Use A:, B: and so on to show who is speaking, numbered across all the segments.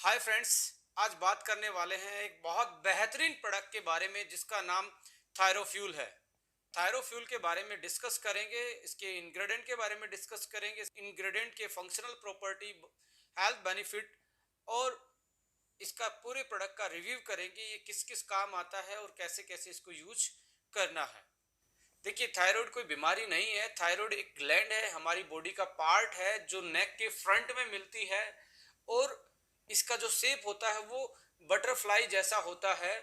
A: Hi friends. आज बात करने वाले हैं एक बहुत बेहतरीन प्रोडक्ट के बारे में जिसका नाम थायरोफ्यूल है। थायरोफ्यूल के बारे में डिस्कस करेंगे, इसके इंग्रेडिएंट के बारे में डिस्कस करेंगे, इंग्रेडिएंट के फंक्शनल प्रॉपर्टी, हेल्थ बेनिफिट और इसका पूरे प्रोडक्ट का रिव्यू करेंगे। ये किस किस काम आता है और कैसे कैसे इसको यूज करना है। देखिए, थायराइड कोई बीमारी नहीं है। थायराइड एक ग्लैंड है, हमारी बॉडी का पार्ट है जो नेक के फ्रंट में मिलती है और इसका जो शेप होता है वो बटरफ्लाई जैसा होता है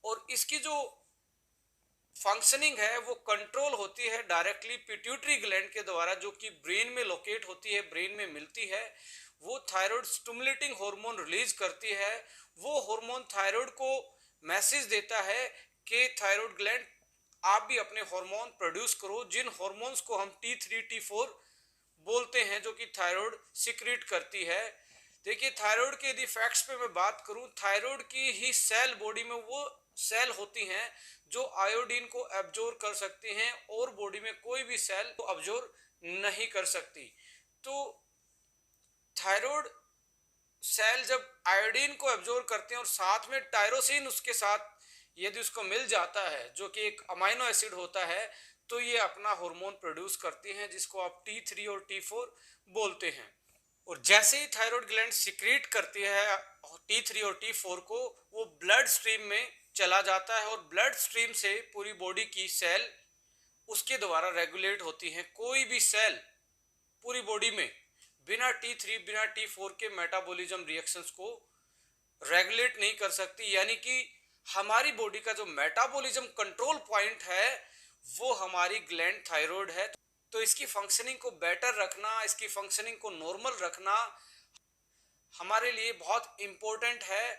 A: और इसकी जो फंक्शनिंग है वो कंट्रोल होती है डायरेक्टली पिट्यूटरी ग्लैंड के द्वारा, जो कि ब्रेन में लोकेट होती है, ब्रेन में मिलती है। वो थायराइड स्टिमुलेटिंग हार्मोन रिलीज करती है। वो हार्मोन थायराइड को मैसेज देता है कि थायराइड ग्लैंड आप भी अपने हार्मोन प्रोड्यूस करो, जिन हार्मोन्स को हम T3 T4 बोलते हैं, जो कि थायराइड सिक्रीट करती है। देखिए, थायराइड के यदि फैक्ट्स पे मैं बात करूं, थायराइड की ही सेल बॉडी में वो सेल होती हैं जो आयोडीन को एब्जॉर्ब कर सकती हैं और बॉडी में कोई भी सेल को एब्जॉर्ब नहीं कर सकती। तो थायराइड सेल जब आयोडीन को एब्जॉर्ब करते हैं और साथ में टायरोसिन उसके साथ यदि उसको मिल जाता है, जो कि एक अमाइनो एसिड होता है, तो ये अपना हार्मोन प्रोड्यूस करती हैं जिसको आप T3 और T4 बोलते हैं। और जैसे ही थायराइड ग्लैंड सिक्रीट करती है T3 और T4 को, वो ब्लड स्ट्रीम में चला जाता है और ब्लड स्ट्रीम से पूरी बॉडी की सेल उसके द्वारा रेगुलेट होती हैं। कोई भी सेल पूरी बॉडी में बिना T3 बिना T4 के मेटाबॉलिज्म रिएक्शंस को रेगुलेट नहीं कर सकती। यानी कि हमारी बॉडी का जो मेटाबॉलिज्म कंट्रोल पॉइंट है वो हमारी ग्लैंड थायराइड है। तो इसकी फंक्शनिंग को बेटर रखना, इसकी फंक्शनिंग को नॉर्मल रखना हमारे लिए बहुत इंपॉर्टेंट है।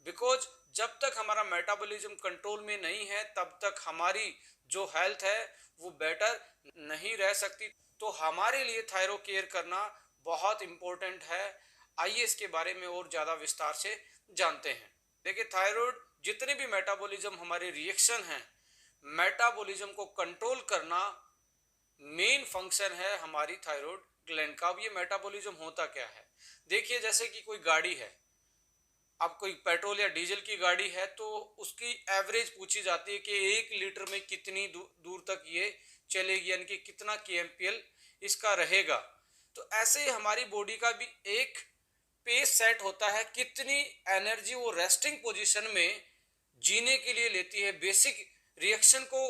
A: बिकॉज जब तक हमारा मेटाबॉलिज्म कंट्रोल में नहीं है तब तक हमारी जो हेल्थ है वो बेटर नहीं रह सकती। तो हमारे लिए थायरो केयर करना बहुत इंपॉर्टेंट है। आइए इसके बारे में और ज़्यादा विस्तार से जानते हैं। देखिए, थायराइड जितने भी मेटाबॉलिज्म हमारे रिएक्शन हैं, मेटाबॉलिज्म को कंट्रोल करना मेन फंक्शन है हमारी थायराइड ग्लैंड का। अब ये मेटाबॉलिज्म होता क्या है? देखिए, जैसे कि कोई गाड़ी है, अब कोई पेट्रोल या डीजल की गाड़ी है तो उसकी एवरेज पूछी जाती है कि 1 लीटर में कितनी दूर तक ये चलेगी, यानी कि कितना kmpl इसका रहेगा। तो ऐसे ही हमारी बॉडी का भी एक पेस सेट होता है, कितनी एनर्जी वो रेस्टिंग पोजीशन में जीने के लिए लेती है, बेसिक रिएक्शन को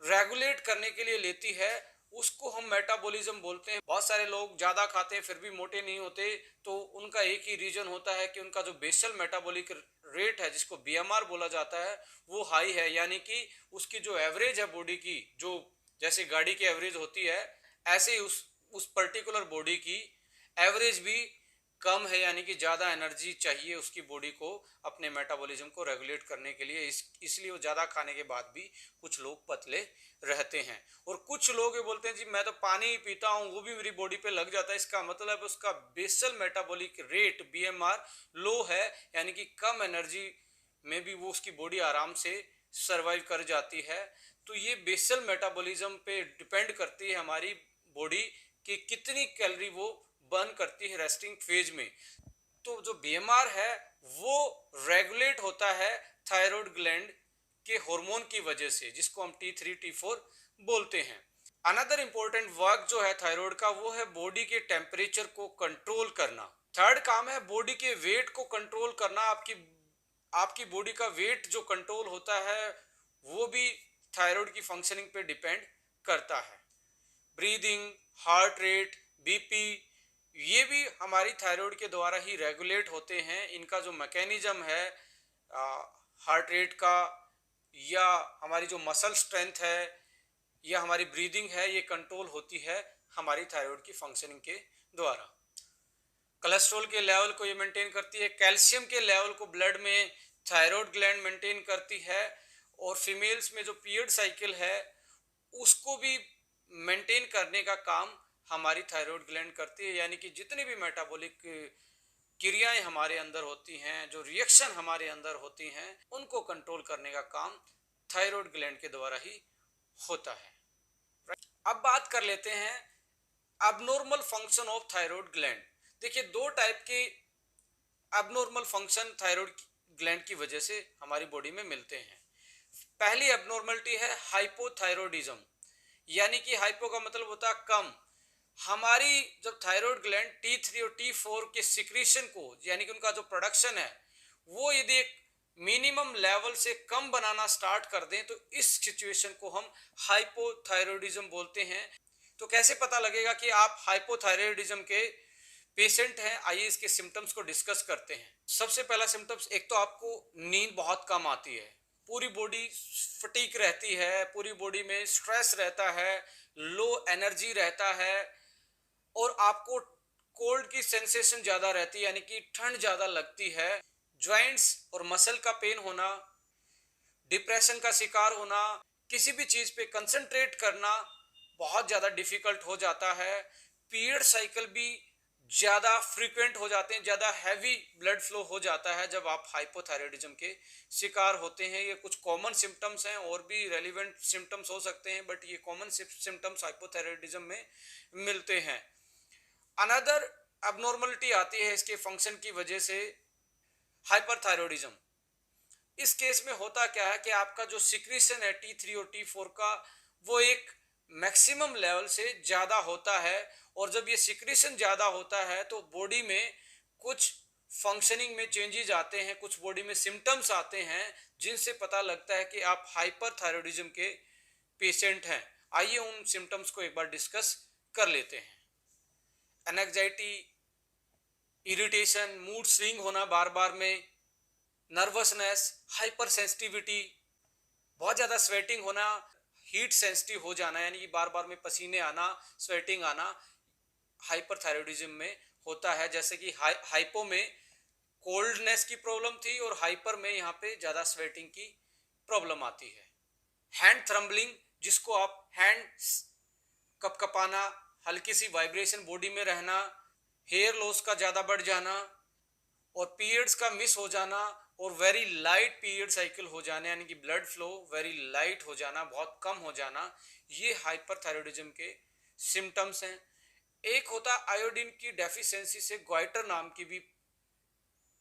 A: रेगुलेट करने के लिए लेती है, उसको हम मेटाबॉलिज्म बोलते हैं। बहुत सारे लोग ज़्यादा खाते हैं फिर भी मोटे नहीं होते, तो उनका एक ही रीजन होता है कि उनका जो बेसल मेटाबॉलिक रेट है, जिसको बीएमआर बोला जाता है, वो हाई है। यानी कि उसकी जो एवरेज है बॉडी की, जो जैसे गाड़ी की एवरेज होती है, ऐसे ही उस पर्टिकुलर बॉडी की एवरेज भी कम है, यानी कि ज़्यादा एनर्जी चाहिए उसकी बॉडी को अपने मेटाबॉलिज्म को रेगुलेट करने के लिए। इसलिए वो ज़्यादा खाने के बाद भी कुछ लोग पतले रहते हैं। और कुछ लोग ये बोलते हैं जी मैं तो पानी ही पीता हूँ, वो भी मेरी बॉडी पे लग जाता है। इसका मतलब उसका बेसल मेटाबॉलिक रेट बीएमआर लो है, यानी कि कम एनर्जी में भी वो उसकी बॉडी आराम से सर्वाइव कर जाती है। तो ये बेसल मेटाबॉलिज्म पे डिपेंड करती है हमारी बॉडी कि कितनी कैलोरी वो बर्न करती है रेस्टिंग फेज में। तो जो बीएमआर है वो रेगुलेट होता है थायराइड ग्लैंड के हार्मोन की वजह से, जिसको हम T3 T4 बोलते हैं। अनदर इंपॉर्टेंट वर्क जो है थायराइड का, वो है बॉडी के टेम्परेचर को कंट्रोल करना। थर्ड काम है बॉडी के वेट को कंट्रोल करना। आपकी बॉडी का वेट जो कंट्रोल होता है वो भी थायराइड की फंक्शनिंग पे डिपेंड करता है। ब्रीदिंग, हार्ट रेट, बीपी, ये भी हमारी थायराइड के द्वारा ही रेगुलेट होते हैं। इनका जो मैकेनिज्म है हार्ट रेट का, या हमारी जो मसल स्ट्रेंथ है, या हमारी ब्रीदिंग है, ये कंट्रोल होती है हमारी थायराइड की फंक्शनिंग के द्वारा। कोलेस्ट्रॉल के लेवल को ये मेंटेन करती है। कैल्शियम के लेवल को ब्लड में थायराइड ग्लैंड मेंटेन करती है। और फीमेल्स में जो पीरियड साइकिल है उसको भी मेंटेन करने का काम हमारी थायराइड ग्लैंड करती है। यानी कि जितनी भी मेटाबॉलिक क्रियाएं हमारे अंदर होती हैं, जो रिएक्शन हमारे अंदर होती हैं, उनको कंट्रोल करने का काम थायराइड ग्लैंड के द्वारा ही होता है। अब बात कर लेते हैं abnormal function of thyroid gland. देखिए, दो टाइप के एबनॉर्मल फंक्शन थायराइड ग्लैंड की वजह से हमारी बॉडी में मिलते हैं। पहली एबनॉर्मलिटी है हाइपोथायरॉयडिज्म, यानी कि हाइपो का मतलब होता है कम। हमारी जब थायराइड ग्लैंड T3 और T4 के सिक्रीशन को, यानी कि उनका जो प्रोडक्शन है, वो यदि एक मिनिमम लेवल से कम बनाना स्टार्ट कर दें तो इस सिचुएशन को हम हाइपोथायरॉयडिज्म बोलते हैं। तो कैसे पता लगेगा कि आप हाइपोथायरॉयडिज्म के पेशेंट हैं? आइए इसके सिम्टम्स को डिस्कस करते हैं। सबसे पहला सिम्टम्स, एक तो आपको नींद बहुत कम आती है, पूरी बॉडी फटीक रहती है, पूरी बॉडी में स्ट्रेस रहता है, लो एनर्जी रहता है, और आपको कोल्ड की सेंसेशन ज्यादा रहती है, यानी कि ठंड ज्यादा लगती है। ज्वाइंट्स और मसल का पेन होना, डिप्रेशन का शिकार होना, किसी भी चीज पे कंसंट्रेट करना बहुत ज्यादा डिफिकल्ट हो जाता है। पीरियड साइकिल भी ज्यादा फ्रीक्वेंट हो जाते हैं, ज्यादा हैवी ब्लड फ्लो हो जाता है जब आप हाइपोथायरॉयडिज्म के शिकार होते हैं। ये कुछ कॉमन सिम्टम्स हैं, और भी रेलिवेंट सिम्टम्स हो सकते हैं, बट ये कॉमन सिम्टम्स हाइपोथायरॉयडिज्म में मिलते हैं। अनदर अबनॉर्मलिटी आती है इसके फंक्शन की वजह से, हाइपरथायरॉयडिज्म। इस केस में होता क्या है कि आपका जो सिक्रीशन है T3 और T4 का, वो एक मैक्सिमम लेवल से ज्यादा होता है, और जब ये सिक्रीशन ज्यादा होता है तो बॉडी में कुछ फंक्शनिंग में चेंजेस आते हैं, कुछ बॉडी में सिम्टम्स आते हैं जिनसे पता लगता है कि आप हाइपरथायरॉयडिज्म के पेशेंट हैं। आइए उन सिम्टम्स को एक बार डिस्कस कर लेते हैं। एंजाइटी, इरिटेशन, मूड स्विंग होना बार बार में, नर्वसनेस, हाइपर सेंसिटिविटी, बहुत ज़्यादा स्वेटिंग होना, हीट सेंसिटिव हो जाना, यानी कि बार बार में पसीने आना, स्वेटिंग आना, हाइपरथायरॉयडिज्म में होता है। जैसे कि हाइपो में कोल्डनेस की प्रॉब्लम थी, और हाइपर में यहाँ पे ज़्यादा स्वेटिंग की प्रॉब्लम आती है। हैंड थ्रम्बलिंग, जिसको आप हैंड कपकपाना, हल्की सी वाइब्रेशन बॉडी में रहना, हेयर लॉस का ज़्यादा बढ़ जाना, और पीरियड्स का मिस हो जाना, और वेरी लाइट पीरियड साइकिल हो जाना, यानी कि ब्लड फ्लो वेरी लाइट हो जाना, बहुत कम हो जाना, ये हाइपरथायरॉयडिज्म के सिम्टम्स हैं। एक होता आयोडीन की डेफिशिएंसी से ग्वाइटर नाम की भी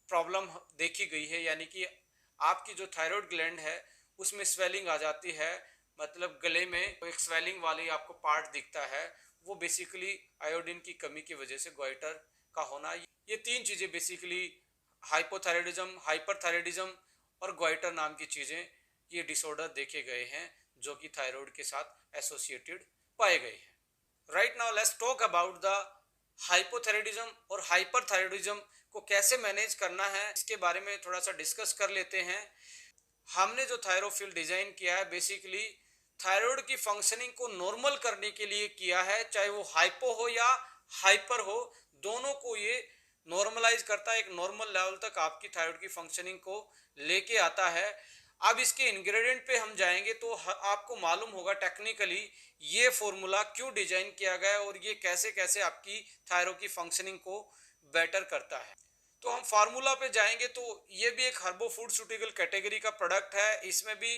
A: प्रॉब्लम देखी गई है, यानी कि आपकी जो थायराइड ग्लैंड है उसमें स्वेलिंग आ जाती है, मतलब गले में एक स्वेलिंग वाली आपको पार्ट दिखता है, वो बेसिकली आयोडीन की कमी की वजह से ग्वाइटर का होना। ये तीन चीज़ें बेसिकली हाइपोथायरॉयडिज्म, हाइपरथायरॉयडिज्म और ग्वाइटर नाम की चीज़ें, ये डिसऑर्डर देखे गए हैं जो कि थायराइड के साथ एसोसिएटेड पाए गए हैं। Right now let's talk about the hypothyroidism और हाइपरथायरॉयडिज्म को कैसे मैनेज करना है, इसके बारे में थोड़ा सा डिस्कस कर लेते हैं। हमने जो थायरोफिल डिजाइन किया है बेसिकली थायराइड की फंक्शनिंग को नॉर्मल करने के लिए किया है, चाहे वो हाइपो हो या हाइपर हो, दोनों को ये नॉर्मलाइज करता है, एक नॉर्मल लेवल तक आपकी थायराइड की फंक्शनिंग को लेके आता है। अब इसके इंग्रेडिएंट पे हम जाएंगे तो आपको मालूम होगा टेक्निकली ये फॉर्मूला क्यों डिजाइन किया गया है, और ये कैसे कैसे आपकी थायराइड की फंक्शनिंग को बेटर करता है। तो हम फार्मूला पे जाएंगे तो ये भी एक हर्बो फूडस्यूटिकल कैटेगरी का प्रोडक्ट है। इसमें भी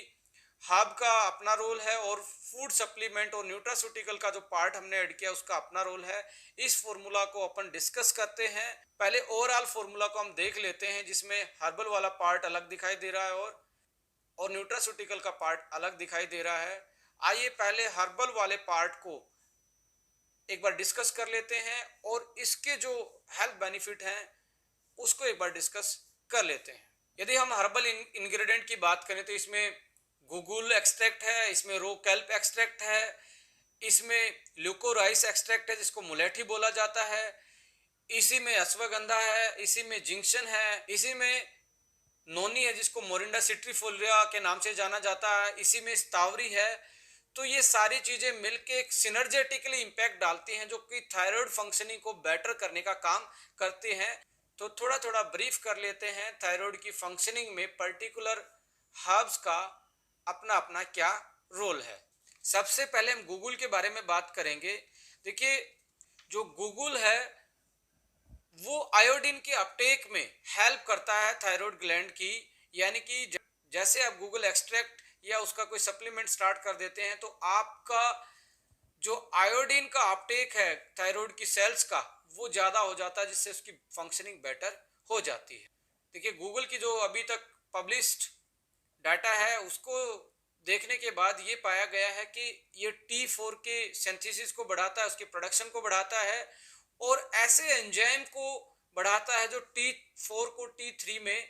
A: हर्ब का अपना रोल है, और फूड सप्लीमेंट और न्यूट्रास्यूटिकल का जो पार्ट हमने ऐड किया उसका अपना रोल है। इस फॉर्मूला को अपन डिस्कस करते हैं। पहले ओवरऑल फॉर्मूला को हम देख लेते हैं, जिसमें हर्बल वाला पार्ट अलग दिखाई दे रहा है और न्यूट्रास्यूटिकल का पार्ट अलग दिखाई दे रहा है। आइए पहले हर्बल वाले पार्ट को एक बार डिस्कस कर लेते हैं, और इसके जो हेल्थ बेनिफिट हैं उसको एक बार डिस्कस कर लेते हैं। यदि हम हर्बल इंग्रेडिएंट की बात करें तो इसमें गुगुल एक्सट्रैक्ट है, इसमें रो कैल्प एक्सट्रैक्ट है, इसमें ल्यूकोराइस एक्सट्रैक्ट है जिसको मुलेठी बोला जाता है, इसी में अश्वगंधा है, इसी में जिंक्शन है, इसी में नोनी है जिसको मोरिंडा सिट्रीफोलिया के नाम से जाना जाता है, इसी में स्टावरी है। तो ये सारी चीजें मिलके एक सिनर्जेटिकली इंपैक्ट डालती हैं जो कि थायराइड फंक्शनिंग को बेटर करने का काम करते हैं। तो थोड़ा थोड़ा ब्रीफ कर लेते हैं थायराइड की फंक्शनिंग में पर्टिकुलर हर्ब्स का अपना अपना क्या रोल है। सबसे पहले हम गूगल के बारे में बात करेंगे। देखिए जो गूगल है वो आयोडीन के अपटेक में हेल्प करता है थायराइड ग्लैंड की, यानी कि जैसे आप गूगल एक्सट्रैक्ट या उसका कोई सप्लीमेंट स्टार्ट कर देते हैं तो आपका जो आयोडीन का अपटेक है थायराइड की सेल्स का वो ज्यादा हो जाता है, जिससे उसकी फंक्शनिंग बेटर हो जाती है। देखिए गूगल की जो अभी तक पब्लिश्ड डाटा है उसको देखने के बाद ये पाया गया है कि ये T4 के सिंथेसिस को बढ़ाता है, उसके प्रोडक्शन को बढ़ाता है और ऐसे एंजाइम को बढ़ाता है जो T4 को T3 में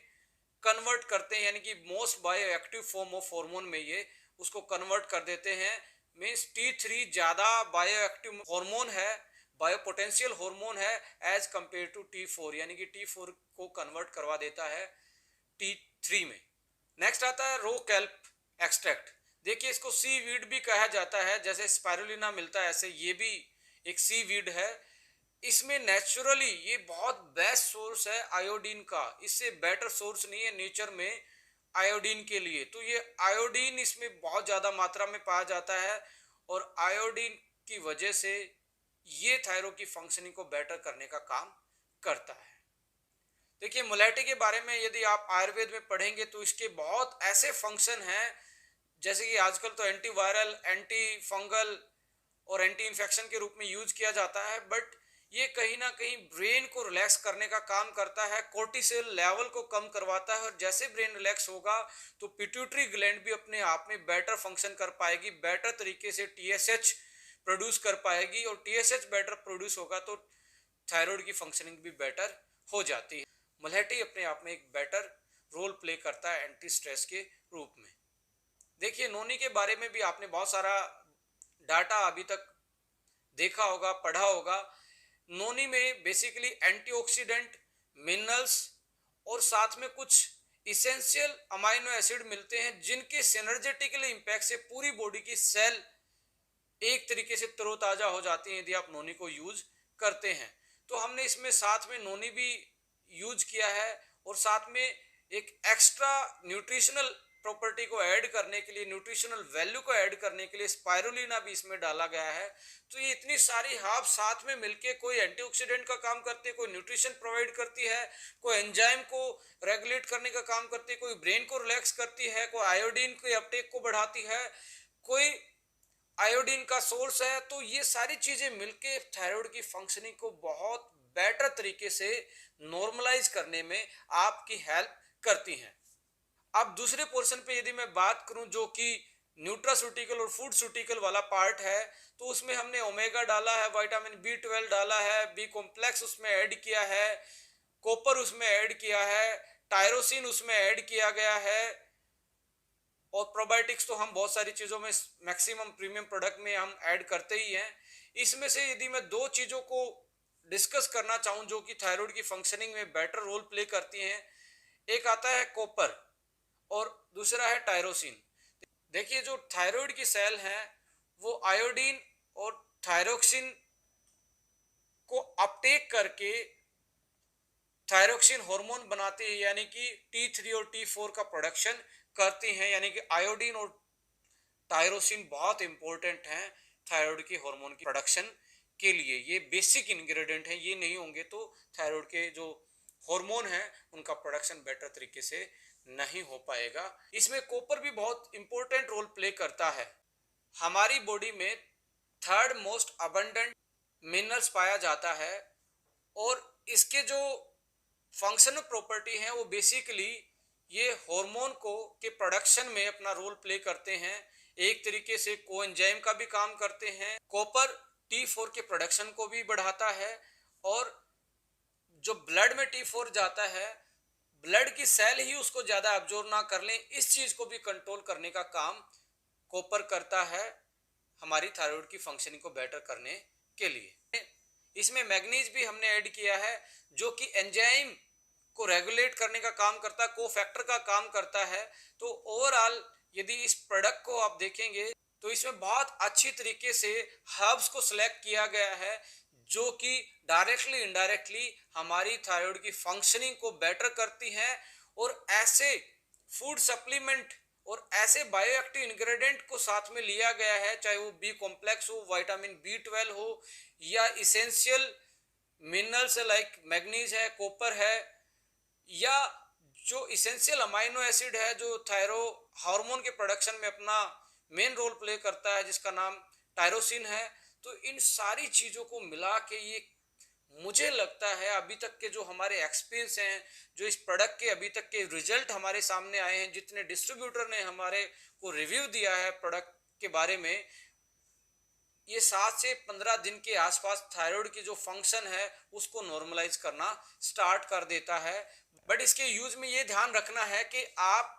A: कन्वर्ट करते हैं, यानी कि most bio active form of hormone में ये उसको कन्वर्ट कर देते हैं। मीन्स T3 ज़्यादा बायो एक्टिव हार्मोन है, बायो पोटेंशियल हार्मोन है एज कंपेयर टू T4, यानी कि T4 को कन्वर्ट करवा देता है T3 में। नेक्स्ट आता है रो कैल्प एक्सट्रैक्ट। देखिए इसको सी वीड भी कहा जाता है, जैसे स्पाइरुलिना मिलता है ऐसे ये भी एक सी वीड है। इसमें नेचुरली ये बहुत बेस्ट सोर्स है आयोडीन का, इससे बेटर सोर्स नहीं है नेचर में आयोडीन के लिए। तो ये आयोडीन इसमें बहुत ज़्यादा मात्रा में पाया जाता है और आयोडीन की वजह से ये थायराइड की फंक्शनिंग को बेटर करने का काम करता है। देखिए मुलेटी के बारे में यदि आप आयुर्वेद में पढ़ेंगे तो इसके बहुत ऐसे फंक्शन हैं, जैसे कि आजकल तो एंटीवायरल, एंटी फंगल और एंटी इन्फेक्शन के रूप में यूज किया जाता है, बट ये कहीं ना कहीं ब्रेन को रिलैक्स करने का काम करता है, कोर्टिसोल लेवल को कम करवाता है और जैसे ब्रेन रिलैक्स होगा तो पिट्यूटरी ग्लैंड भी अपने आप में बेटर फंक्शन कर पाएगी, बेटर तरीके से टीएसएच प्रोड्यूस कर पाएगी और टीएसएच बेटर प्रोड्यूस होगा तो थायराइड की फंक्शनिंग भी बेटर हो जाती है। मुलेटी अपने आप में एक बेटर रोल प्ले करता है एंटी स्ट्रेस के रूप में। देखिए नोनी के बारे में भी आपने बहुत सारा डाटा अभी तक देखा होगा, पढ़ा होगा। नोनी में बेसिकली एंटीऑक्सीडेंट, मिनरल्स और साथ में कुछ इसेंशियल अमाइनो एसिड मिलते हैं जिनके सिनर्जेटिकली इंपैक्ट से पूरी बॉडी की सेल एक तरीके से तरोताजा हो जाती है यदि आप नोनी को यूज करते हैं। तो हमने इसमें साथ में नोनी भी यूज किया है और साथ में एक एक्स्ट्रा न्यूट्रिशनल प्रॉपर्टी को ऐड करने के लिए, न्यूट्रिशनल वैल्यू को ऐड करने के लिए स्पाइरुलिना भी इसमें डाला गया है। तो ये इतनी सारी हर्ब साथ में मिलके कोई एंटीऑक्सीडेंट का काम करती है, कोई न्यूट्रिशन प्रोवाइड करती है, कोई एंजाइम को रेगुलेट करने का काम करती है, कोई ब्रेन को रिलैक्स करती है, कोई आयोडीन के अपटेक को बढ़ाती है, कोई आयोडीन का सोर्स है। तो ये सारी चीजें मिलके थायराइड की फंक्शनिंग को बहुत बेटर तरीके से नॉर्मलाइज करने में आपकी हेल्प करती हैं। अब दूसरे पोर्शन पे यदि मैं बात करूं जो कि न्यूट्रास्यूटिकल और फूड सूटिकल वाला पार्ट है, तो उसमें हमने ओमेगा डाला है, विटामिन B12 डाला है, बी कॉम्प्लेक्स उसमें ऐड किया है, कॉपर उसमें ऐड किया है, टायरोसिन उसमें ऐड किया गया है और प्रोबायोटिक्स तो हम बहुत सारी चीज़ों में मैक्सिमम प्रीमियम प्रोडक्ट में हम ऐड करते ही हैं। इसमें से यदि मैं दो चीज़ों को डिस्कस करना चाहूँ जो कि थायराइड की फंक्शनिंग में बेटर रोल प्ले करती हैं, एक आता है कॉपर और दूसरा है टायरोसिन। देखिए जो थायराइड की सेल है वो आयोडीन और थायरोक्सिन को अपटेक करके थायरोक्सिन हार्मोन बनाती है, यानी कि T3 और T4 का प्रोडक्शन करती हैं। यानी कि आयोडीन और टायरोसिन बहुत इंपॉर्टेंट हैं थायराइड की हार्मोन की प्रोडक्शन के लिए। ये बेसिक इंग्रेडिएंट हैं, ये नहीं होंगे तो थायराइड के जो हार्मोन है उनका प्रोडक्शन बेटर तरीके से नहीं हो पाएगा। इसमें कॉपर भी बहुत इंपॉर्टेंट रोल प्ले करता है। हमारी बॉडी में थर्ड मोस्ट अबंडेंट मिनरल्स पाया जाता है और इसके जो फंक्शनल प्रॉपर्टी हैं वो बेसिकली ये हार्मोन को के प्रोडक्शन में अपना रोल प्ले करते हैं, एक तरीके से कोएंजाइम का भी काम करते हैं। कॉपर T4 के प्रोडक्शन को भी बढ़ाता है और जो ब्लड में T4 जाता है, ब्लड की सेल ही उसको ज्यादा एब्जॉर्ब ना कर लें, इस चीज को भी कंट्रोल करने का काम कॉपर करता है हमारी थायराइड की फंक्शनिंग को बेटर करने के लिए। इसमें मैग्नीज भी हमने ऐड किया है जो कि एंजाइम को रेगुलेट करने का काम करता है, कोफैक्टर का काम करता है। तो ओवरऑल यदि इस प्रोडक्ट को आप देखेंगे तो इसमें बहुत अच्छी तरीके से हर्ब्स को सिलेक्ट किया गया है जो कि डायरेक्टली इनडायरेक्टली हमारी थायराइड की फंक्शनिंग को बेटर करती हैं। और ऐसे फूड सप्लीमेंट और ऐसे बायोएक्टिव इंग्रेडिएंट को साथ में लिया गया है, चाहे वो बी कॉम्प्लेक्स हो, विटामिन B12 हो या इसेंशियल मिनरल्स लाइक मैग्नीज है, कॉपर है, या जो इसेंशियल अमाइनो एसिड है जो थायरो हार्मोन के प्रोडक्शन में अपना मेन रोल प्ले करता है जिसका नाम टायरोसिन है। तो इन सारी चीज़ों को मिला के ये मुझे लगता है अभी तक के जो हमारे एक्सपीरियंस हैं, जो इस प्रोडक्ट के अभी तक के रिजल्ट हमारे सामने आए हैं, जितने डिस्ट्रीब्यूटर ने हमारे को रिव्यू दिया है प्रोडक्ट के बारे में, ये 7 से 15 दिन के आसपास थायराइड की जो फंक्शन है उसको नॉर्मलाइज करना स्टार्ट कर देता है। बट इसके यूज में ये ध्यान रखना है कि आप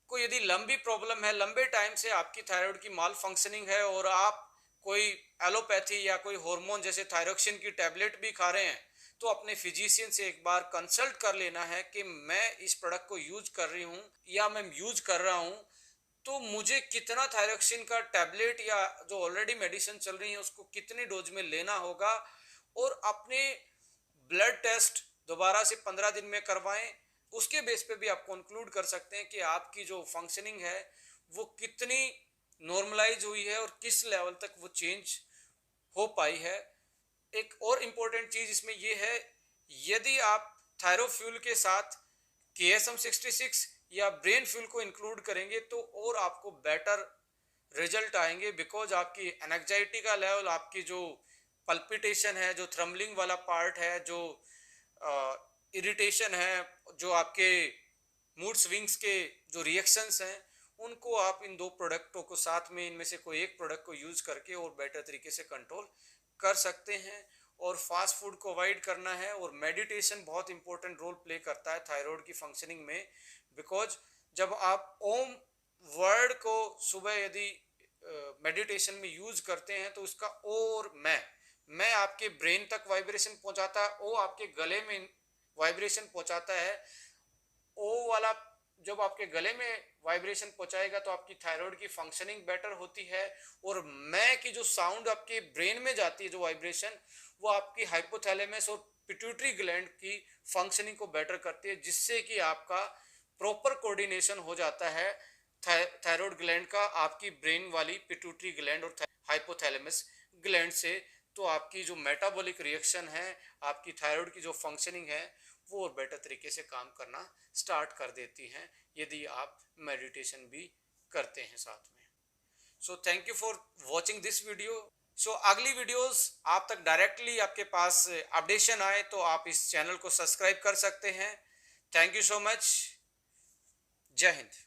A: को यदि लंबी प्रॉब्लम है, लंबे टाइम से आपकी थायराइड की माल फंक्शनिंग है और आप कोई एलोपैथी या कोई हार्मोन जैसे थायरोक्सिन की टैबलेट भी खा रहे हैं, तो अपने फिजिशियन से एक बार कंसल्ट कर लेना है कि मैं इस प्रोडक्ट को यूज कर रही हूँ या मैं यूज कर रहा हूँ, तो मुझे कितना थायरोक्सिन का टैबलेट या जो ऑलरेडी मेडिसिन चल रही है उसको कितने डोज में लेना होगा, और अपने ब्लड टेस्ट दोबारा से 15 दिन में करवाएं। उसके बेस पे भी आप कंक्लूड कर सकते हैं कि आपकी जो फंक्शनिंग है वो कितनी नॉर्मलाइज हुई है और किस लेवल तक वो चेंज हो पाई है। एक और इम्पोर्टेंट चीज इसमें ये है, यदि आप थायरोफ्यूल के साथ KSM-66 या ब्रेन फ्यूल को इंक्लूड करेंगे तो और आपको बेटर रिजल्ट आएंगे, बिकॉज आपकी एनजाइटी का लेवल, आपकी जो पल्पिटेशन है, जो थ्रम्बलिंग वाला पार्ट है, जो इरिटेशन है, जो आपके मूड स्विंग्स के जो रिएक्शंस हैं, उनको आप इन दो प्रोडक्टों को साथ में इनमें से कोई एक प्रोडक्ट को यूज करके और बेटर तरीके से कंट्रोल कर सकते हैं। और फास्ट फूड को अवॉइड करना है, और मेडिटेशन बहुत इंपॉर्टेंट रोल प्ले करता है थायराइड की फंक्शनिंग में, बिकॉज जब आप ओम वर्ड को सुबह यदि मेडिटेशन में यूज करते हैं तो उसका ओ और मैं आपके ब्रेन तक वाइब्रेशन पहुंचाता है, ओ आपके गले में वाइब्रेशन पहुंचाता है। ओ वाला जब आपके गले में वाइब्रेशन पहुंचाएगा तो आपकी थायराइड की फंक्शनिंग बेटर होती है, और मैं की जो साउंड आपके ब्रेन में जाती है, जो वाइब्रेशन, वो आपकी हाइपोथैलेमस और पिट्यूटरी ग्लैंड की फंक्शनिंग को बेटर करती है, जिससे कि आपका प्रॉपर कोऑर्डिनेशन हो जाता है थायराइड ग्लैंड का आपकी ब्रेन वाली पिट्यूटरी ग्लैंड और हाइपोथैलेमस ग्लैंड से। तो आपकी जो मेटाबॉलिक रिएक्शन है, आपकी थायराइड की जो फंक्शनिंग है, वो और बेटर तरीके से काम करना स्टार्ट कर देती हैं यदि आप मेडिटेशन भी करते हैं साथ में। So thank you for watching this video. So अगली वीडियोस आप तक डायरेक्टली आपके पास अपडेशन आए तो आप इस चैनल को सब्सक्राइब कर सकते हैं। Thank you so much. जय हिंद।